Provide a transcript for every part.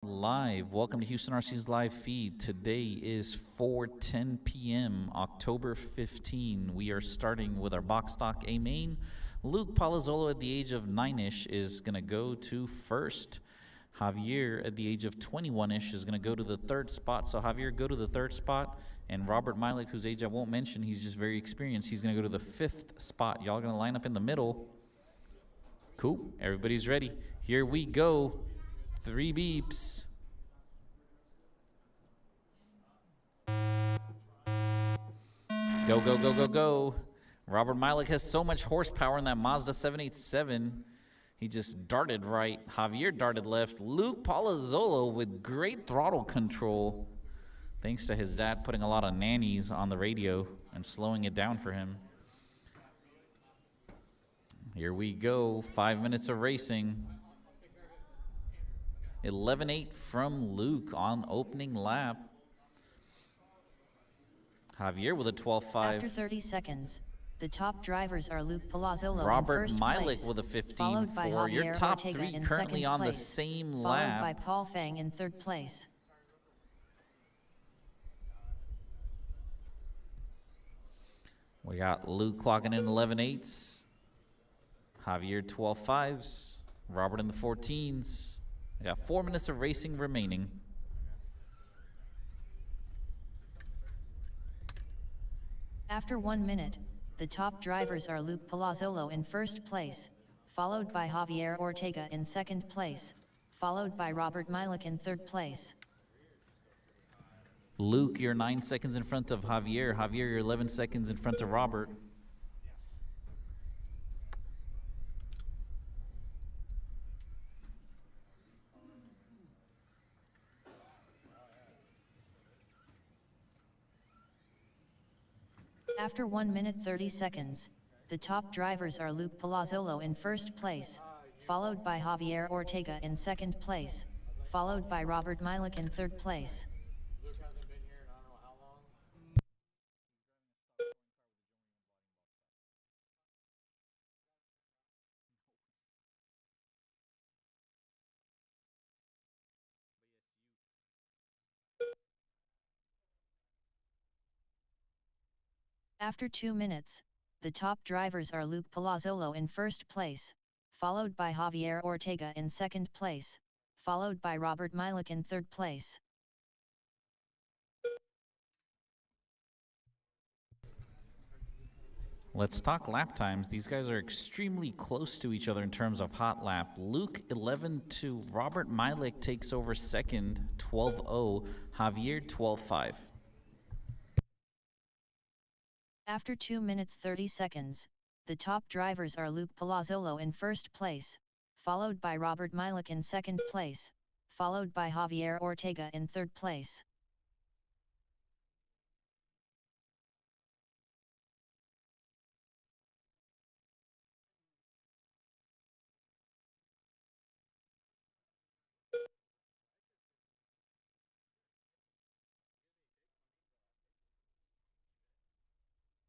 Live. Welcome to Houston RC's live feed. Today is 4:10 p.m., October 15. We are starting with our box stock A main. Luke Palazzolo at the age of 9-ish is going to go to first. Javier at the age of 21-ish is going to go to the third spot. So Javier, go to the third spot. And Robert Milik, whose age I won't mention, he's just very experienced. He's going to go to the fifth spot. Y'all going to line up in the middle. Cool. Everybody's ready. Here we go. 3 beeps. Go, go, go, go, go. Robert Milik has so much horsepower in that Mazda 787. He just darted right. Javier darted left. Luke Palazzolo with great throttle control, thanks to his dad putting a lot of nannies on the radio and slowing it down for him. Here we go. 5 minutes of racing. 11.8 from Luke on opening lap. Javier with a 12.5. After 30 seconds, the top drivers are Luke Palazzolo Robert in first Milik place, with a followed by 15.4. Your Javier top Ortega three in currently second on the place, same followed lap. by Paul Fang in third place. We got Luke clocking in 11.8s. Javier 12.5s. Robert in the 14s. We got 4 minutes of racing remaining. After 1 minute, the top drivers are Luke Palazzolo in first place, followed by Javier Ortega in second place, followed by Robert Milik in third place. Luke, you're 9 seconds in front of Javier. Javier, you're 11 seconds in front of Robert. After 1 minute 30 seconds, the top drivers are Luke Palazzolo in first place, followed by Javier Ortega in second place, followed by Robert Milik in third place. Luke hasn't been here in I don't know how long. After 2 minutes, the top drivers are Luke Palazzolo in first place, followed by Javier Ortega in second place, followed by Robert Milik in third place. Let's talk lap times. These guys are extremely close to each other in terms of hot lap. Luke 11.2. Robert Milik takes over second, 12.0. Javier 12.5. After 2 minutes 30 seconds, the top drivers are Luke Palazzolo in first place, followed by Robert Milik in second place, followed by Javier Ortega in third place.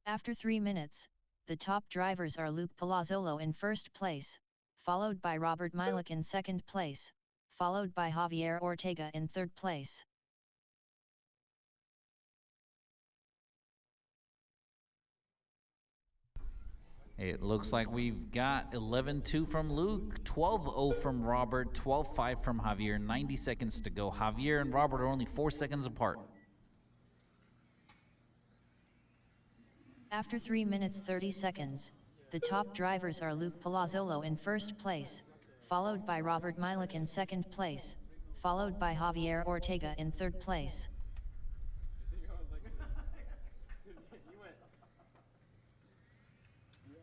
After 3 minutes, the top drivers are Luke Palazzolo in first place, followed by Robert Milik in second place, followed by Javier Ortega in third place. It looks like we've got 11.2 from Luke, 12.0 from Robert, 12.5 from Javier, 90 seconds to go. Javier and Robert are only 4 seconds apart. After 3 minutes 30 seconds, the top drivers are Luke Palazzolo in first place, followed by Robert Milik in second place, followed by Javier Ortega in third place. You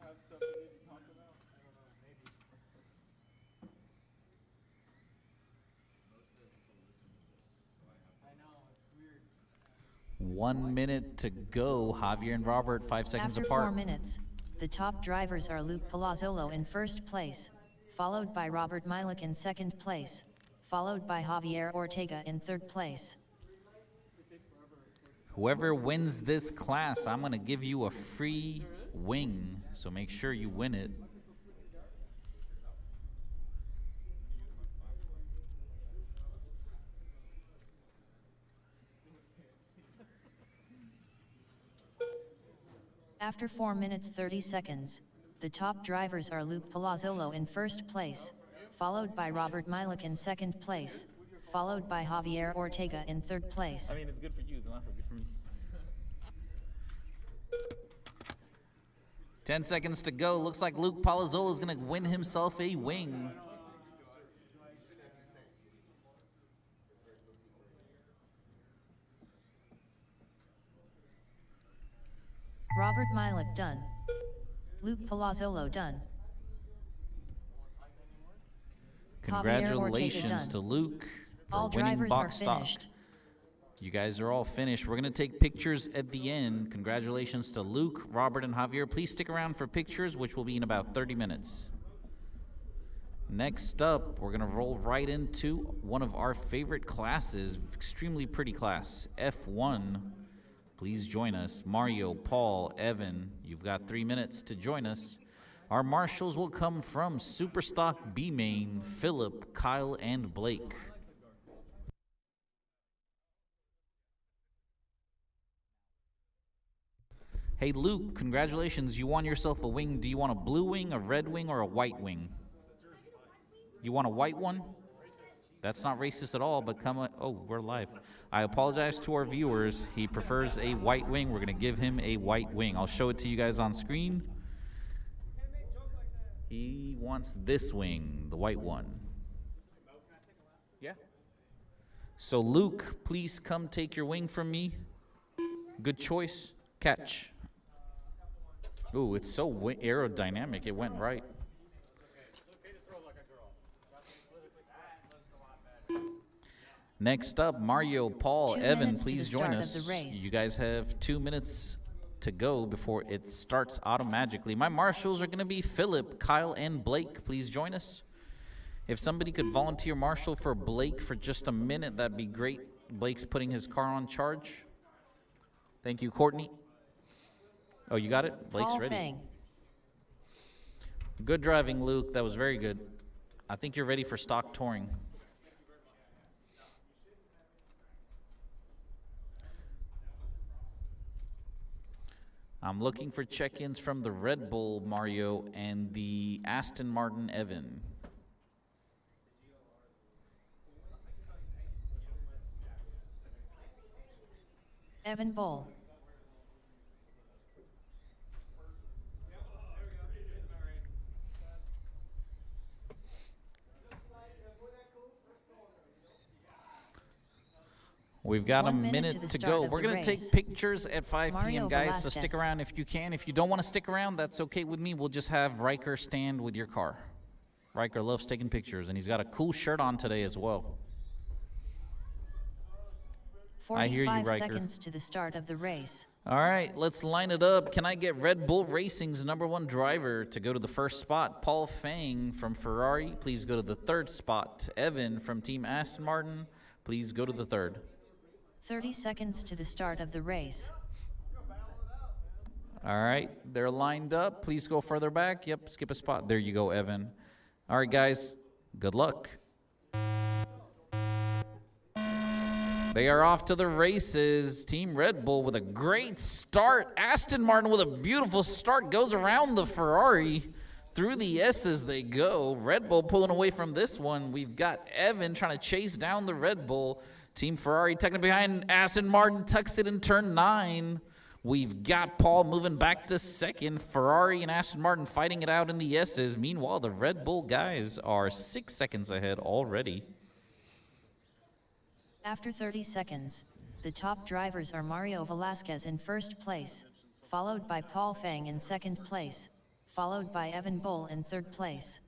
have stuff you need to talk about? I don't know, maybe. 1 minute to go. Javier and Robert 5 seconds After apart. 4 minutes, the top drivers are Luke Palazzolo in first place, followed by Robert Milik in second place, followed by Javier Ortega in third place. Whoever wins this class, I'm going to give you a free wing, so make sure you win it. After 4 minutes 30 seconds, the top drivers are Luke Palazzolo in first place, followed by Robert Milik in second place, followed by Javier Ortega in third place. I mean, it's good for you, it's not good for me. 10 seconds to go. Looks like Luke Palazzolo is going to win himself a wing. Robert Milik done. Luke Palazzolo done. Congratulations to Luke for All winning drivers box are stock. finished. You guys are all finished. We're going to take pictures at the end. Congratulations to Luke, Robert, and Javier. Please stick around for pictures, which will be in about 30 minutes. Next up, we're going to roll right into one of our favorite classes, extremely pretty class, F1. Please join us. Mario, Paul, Evan, you've got 3 minutes to join us. Our marshals will come from Superstock B Main, Philip, Kyle, and Blake. Hey Luke, congratulations. You won yourself a wing. Do you want a blue wing, a red wing, or a white wing? You want a white one? That's not racist at all, but we're live. I apologize to our viewers. He prefers a white wing. We're going to give him a white wing. I'll show it to you guys on screen. He wants this wing, the white one. Yeah. So Luke, please come take your wing from me. Good choice. Catch. Ooh, it's so aerodynamic. It went right. Next up, Mario, Paul, 2 Evan, minutes to please the join start of us. the race. You guys have 2 minutes to go before it starts automatically. My marshals are going to be Philip, Kyle, and Blake. Please join us. If somebody could volunteer marshal for Blake for just a minute, that'd be great. Blake's putting his car on charge. Thank you, Courtney. Oh, you got it? Blake's Paul ready. Fang. Good driving, Luke. That was very good. I think you're ready for stock touring. I'm looking for check-ins from the Red Bull, Mario, and the Aston Martin, Evan. Evan Bull. We've got 1 a minute minute to the to start go. of We're the going to race. take pictures at 5 Mario p.m., guys, so stick Velasquez. around if you can. If you don't want to stick around, that's okay with me. We'll just have Riker stand with your car. Riker loves taking pictures, and he's got a cool shirt on today as well. I hear you, 45 Riker. seconds to the start of the race. All right, let's line it up. Can I get Red Bull Racing's #1 driver to go to the first spot? Paul Fang from Ferrari, please go to the third spot. Evan from Team Aston Martin, please go to the third. 30 seconds to the start of the race. All right, they're lined up. Please go further back. Yep, skip a spot. There you go, Evan. All right, guys, good luck. They are off to the races. Team Red Bull with a great start. Aston Martin with a beautiful start goes around the Ferrari. Through the S's they go. Red Bull pulling away from this one. We've got Evan trying to chase down the Red Bull. Team Ferrari tucking behind Aston Martin, tucks it in turn 9. We've got Paul moving back to second. Ferrari and Aston Martin fighting it out in the S's. Meanwhile, the Red Bull guys are 6 seconds ahead already. After 30 seconds, the top drivers are Mario Velasquez in first place, followed by Paul Fang in second place, followed by Evan Bull in third place.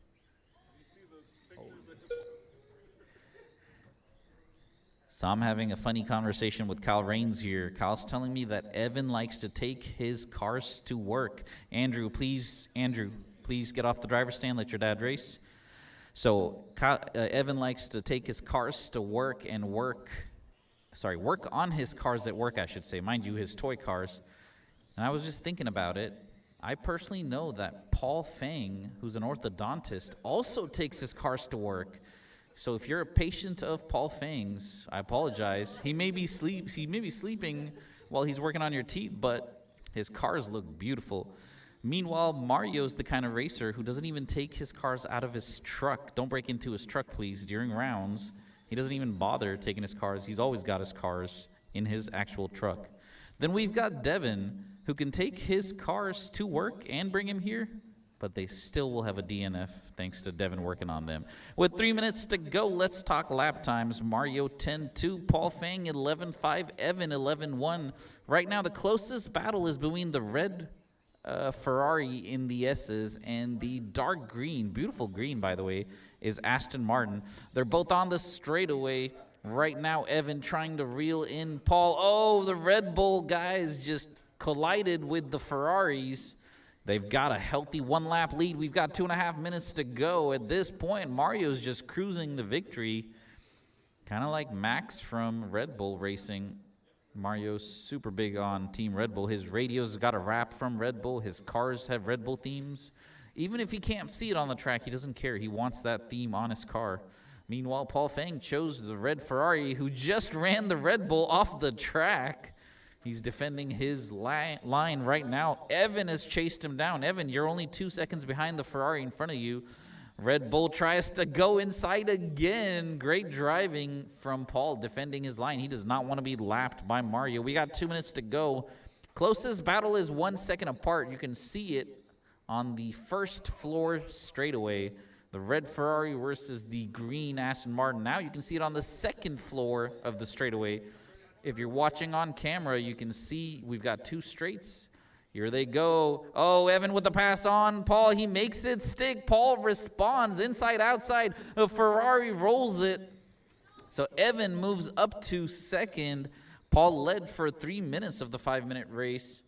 So I'm having a funny conversation with Kyle Rains here. Kyle's telling me that Evan likes to take his cars to work. Andrew, please get off the driver's stand. Let your dad race. So Evan likes to take his cars to work and work on his cars at work, I should say. Mind you, his toy cars. And I was just thinking about it. I personally know that Paul Fang, who's an orthodontist, also takes his cars to work. So if you're a patient of Paul Fang's, I apologize. He may be sleeping while he's working on your teeth, but His cars look beautiful. Meanwhile, Mario's the kind of racer who doesn't even take his cars out of his truck. Don't break into his truck, please, during rounds. He doesn't even bother taking his cars. He's always got his cars in his actual truck. Then we've got Devin, who can take his cars to work and bring him here, but they still will have a DNF thanks to Devin working on them. With 3 minutes to go, let's talk lap times. Mario 10-2, Paul Fang 11-5, Evan 11-1. Right now, the closest battle is between the red Ferrari in the S's and the dark green, beautiful green, by the way, is Aston Martin. They're both on the straightaway. Right now, Evan trying to reel in Paul. Oh, the Red Bull guys just collided with the Ferraris. They've got a healthy one-lap lead. We've got 2.5 minutes to go. At this point, Mario's just cruising to victory. Kind of like Max from Red Bull Racing. Mario's super big on Team Red Bull. His radio's got a wrap from Red Bull. His cars have Red Bull themes. Even if he can't see it on the track, he doesn't care. He wants that theme on his car. Meanwhile, Paul Fang chose the red Ferrari, who just ran the Red Bull off the track. He's defending his line right now. Evan has chased him down. Evan, you're only 2 seconds behind the Ferrari in front of you. Red Bull tries to go inside again. Great driving from Paul defending his line. He does not want to be lapped by Mario. We got 2 minutes to go. Closest battle is 1 second apart. You can see it on the first floor straightaway. The red Ferrari versus the green Aston Martin. Now you can see it on the second floor of the straightaway. If you're watching on camera, you can see we've got 2 straights. Here they go. Oh, Evan with the pass on. Paul, he makes it stick. Paul responds inside, outside. A Ferrari rolls it. So Evan moves up to second. Paul led for 3 minutes of the 5-minute race.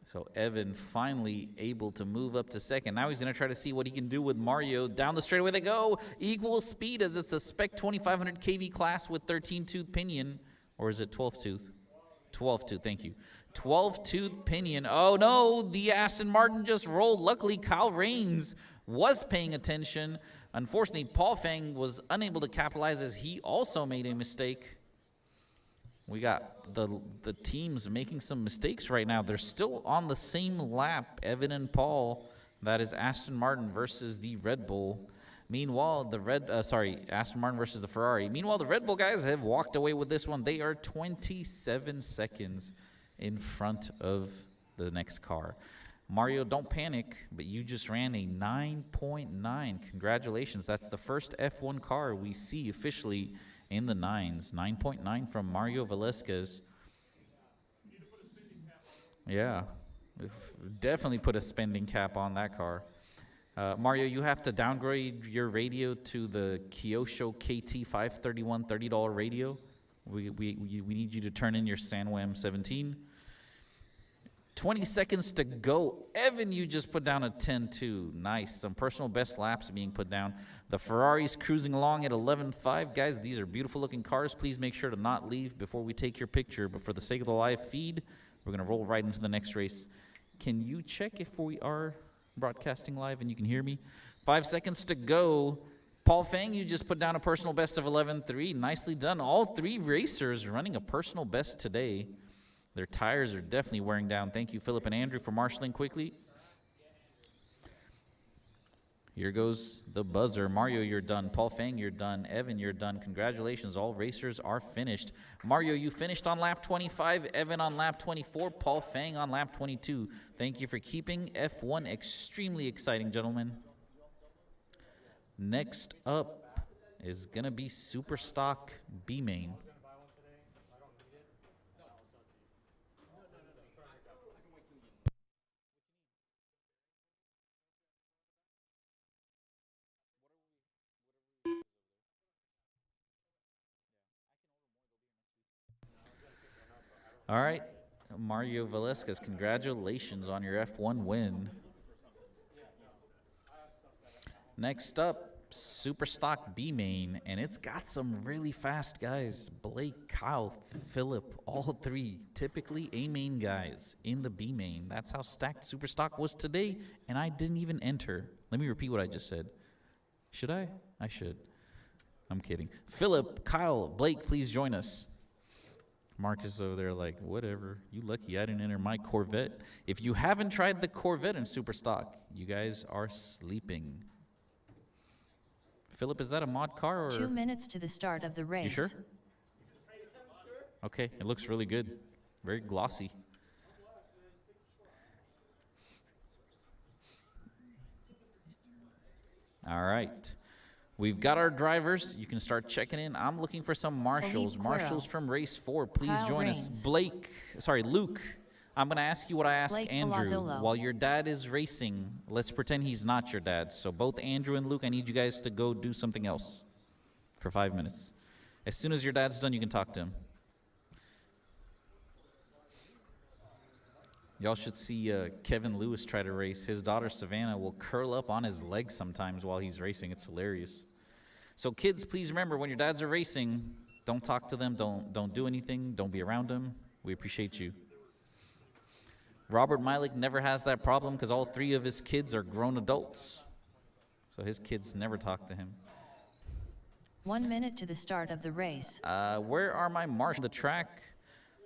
So Evan finally able to move up to second. Now he's going to try to see what he can do with Mario. Down the straightaway they go. Equal speed as it's a Spec 2500 kV class with 13-tooth pinion. Or is it 12-tooth? 12-tooth, thank you. 12-tooth pinion. Oh, no, the Aston Martin just rolled. Luckily, Kyle Rains was paying attention. Unfortunately, Paul Fang was unable to capitalize as he also made a mistake. We got the teams making some mistakes right now. They're still on the same lap, Evan and Paul. That is Aston Martin versus the Red Bull. Meanwhile, Aston Martin versus the Ferrari. Meanwhile, the Red Bull guys have walked away with this one. They are 27 seconds in front of the next car. Mario, don't panic, but you just ran a 9.9. Congratulations. That's the first F1 car we see officially in the 9s. 9.9 from Mario Velasquez. Yeah, definitely put a spending cap on that car. Mario, you have to downgrade your radio to the Kyosho KT531 $30 radio. We need you to turn in your Sanwam 17. 20 seconds to go. Evan, you just put down a 10-2. Nice. Some personal best laps being put down. The Ferrari's cruising along at 11.5. Guys, these are beautiful-looking cars. Please make sure to not leave before we take your picture. But for the sake of the live feed, we're going to roll right into the next race. Can you check if we are broadcasting live and you can hear me? 5 seconds to go. Paul Fang, you just put down a personal best of 11.3. Nicely done. All 3 racers running a personal best today. Their tires are definitely wearing down. Thank you, Philip and Andrew, for marshaling quickly. Here goes the buzzer. Mario, you're done. Paul Fang, you're done. Evan, you're done. Congratulations. All racers are finished. Mario, you finished on lap 25. Evan on lap 24. Paul Fang on lap 22. Thank you for keeping F1 extremely exciting, gentlemen. Next up is going to be Superstock B-Main. All right, Mario Velasquez, congratulations on your F1 win. Next up, Superstock B-Main, and it's got some really fast guys. Blake, Kyle, Philip, all 3 typically A-Main guys in the B-Main. That's how stacked Superstock was today, and I didn't even enter. Let me repeat what I just said. Should I? I should. I'm kidding. Philip, Kyle, Blake, please join us. Marcus over there like, whatever. You lucky I didn't enter my Corvette. If you haven't tried the Corvette in Super Stock, you guys are sleeping. Philip, is that a mod car or? 2 minutes to the start of the race. You sure? Okay, it looks really good. Very glossy. All right. We've got our drivers. You can start checking in. I'm looking for some marshals. Felipe Marshals Cuero. from race 4. Please Kyle join us. Rains. Luke. I'm going to ask you what I ask Blake Andrew. Palazzolo. While your dad is racing, let's pretend he's not your dad. So both Andrew and Luke, I need you guys to go do something else for 5 minutes. As soon as your dad's done, you can talk to him. Y'all should see Kevin Lewis try to race. His daughter Savannah will curl up on his legs sometimes while he's racing. It's hilarious. So kids, please remember, when your dads are racing, don't talk to them, don't do anything, don't be around them. We appreciate you. Robert Milik never has that problem because all 3 of his kids are grown adults. So his kids never talk to him. 1 minute to the start of the race. Where are my marshals on the track?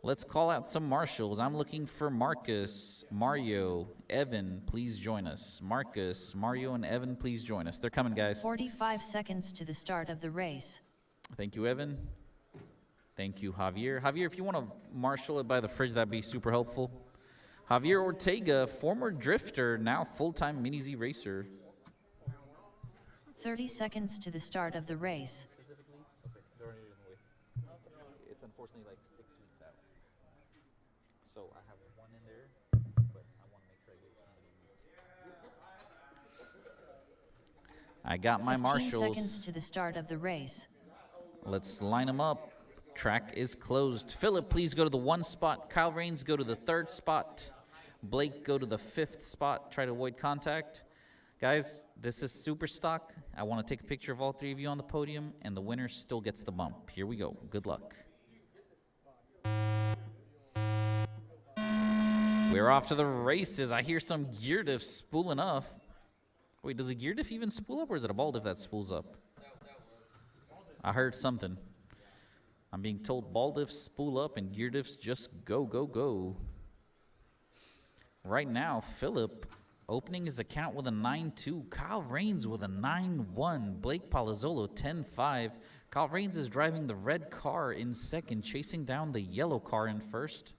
Let's call out some marshals. I'm looking for Marcus, Mario, Evan. Please join us. Marcus, Mario, and Evan, please join us. They're coming, guys. 45 seconds to the start of the race. Thank you, Evan. Thank you, Javier. Javier, if you want to marshal it by the fridge, that'd be super helpful. Javier Ortega, former drifter, now full-time Mini-Z racer. 30 seconds to the start of the race. It's unfortunately like 6 weeks out. So I have one in there, but I want to make sure I got my 15 marshals. seconds to the start of the race. Let's line them up. Track is closed. Philip, please go to the 1 spot. Kyle Rains, go to the 3rd spot. Blake, go to the 5th spot. Try to avoid contact. Guys, this is Super Stock. I want to take a picture of all 3 of you on the podium, and the winner still gets the bump. Here we go. Good luck. We're off to the races. I hear some gear diff spooling up. Wait, does a gear diff even spool up, or is it a ball diff that spools up? I heard something. I'm being told ball diffs spool up and gear diffs just go, go, go. Right now, Philip opening his account with a 9-2. Kyle Rains with a 9-1. Blake Palazzolo 10-5. Kyle Rains is driving the red car in 2nd, chasing down the yellow car in 1st.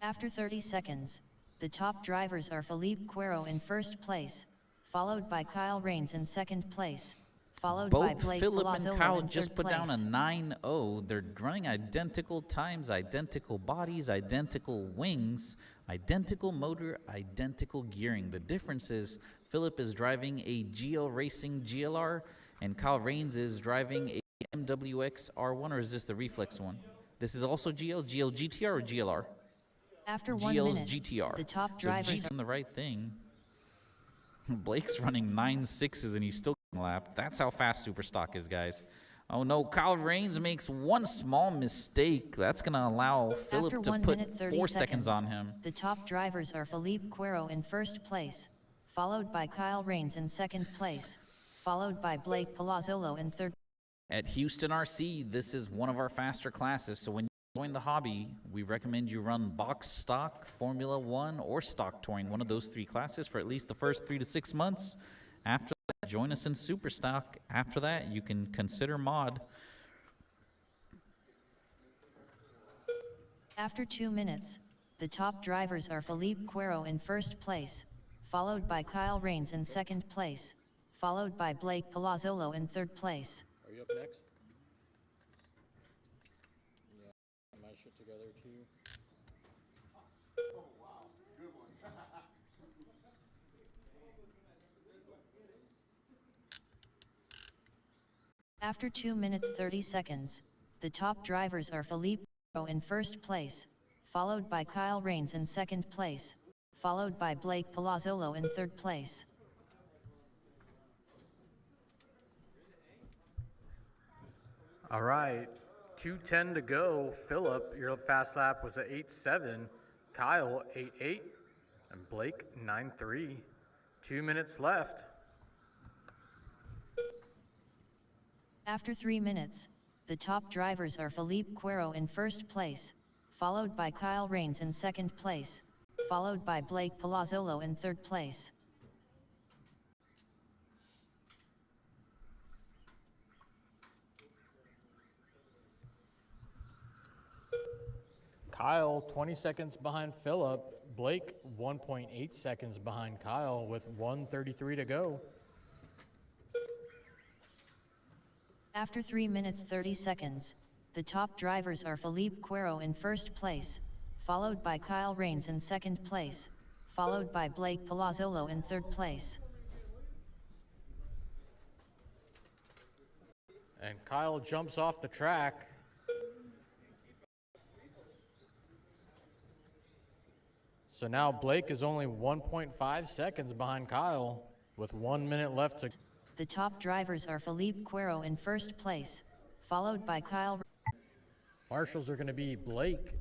After 30 seconds, the top drivers are Felipe Cuero in 1st place, followed by Kyle Rains in 2nd place, followed by Both Blake Philip Palazzolo and Kyle in just 3rd put down a place. 9-0. They're running identical times, identical bodies, identical wings, identical motor, identical gearing. The difference is Philip is driving a GL Racing GLR and Kyle Rains is driving a MWX R1, or is this the reflex one? This is also GL GTR or GLR? After 1 GL's minute, GTR. the top So drivers G's on the right thing. Blake's running 9.6s and he's still getting lapped. That's how fast Super Stock is, guys. Oh no, Kyle Rains makes one small mistake. That's going to allow After Philip to 1 put minute 30 4 seconds on him. The top drivers are Felipe Cuero in 1st place, followed by Kyle Rains in 2nd place, followed by Blake Palazzolo in 3rd. At Houston RC, this is one of our faster classes. So when you join the hobby, we recommend you run box stock, Formula One, or stock touring, one of those 3 classes for at least the first 3 to 6 months. After that, join us in Super Stock. After that, you can consider mod. After 2 minutes, the top drivers are Felipe Cuero in 1st place, followed by Kyle Rains in 2nd place, followed by Blake Palazzolo in 3rd place. Are you up next? Yeah, my shit together too. After 2 minutes 30 seconds, the top drivers are Felipe Cuero in 1st place, followed by Kyle Rains in 2nd place, followed by Blake Palazzolo in 3rd place. All right, 2:10 to go. Philip, your fast lap was a 8.7. Kyle 8.8, and Blake 9.3. 2 minutes left. After 3 minutes, the The top drivers are Felipe Cuero in first place, followed by Kyle Rains in second place, followed by Blake Palazzolo in third place. Kyle 20 seconds behind Philip. Blake 1.8 seconds behind Kyle with 1:33 to go. After 3 minutes 30 seconds, the top drivers are Felipe Cuero in first place, followed by Kyle Rains in second place, followed by Blake Palazzolo in third place. And Kyle jumps off the track. So now Blake is only 1.5 seconds behind Kyle with 1 minute left to. The top drivers are Felipe Cuero in first place, followed by Kyle. Marshals are going to be Blake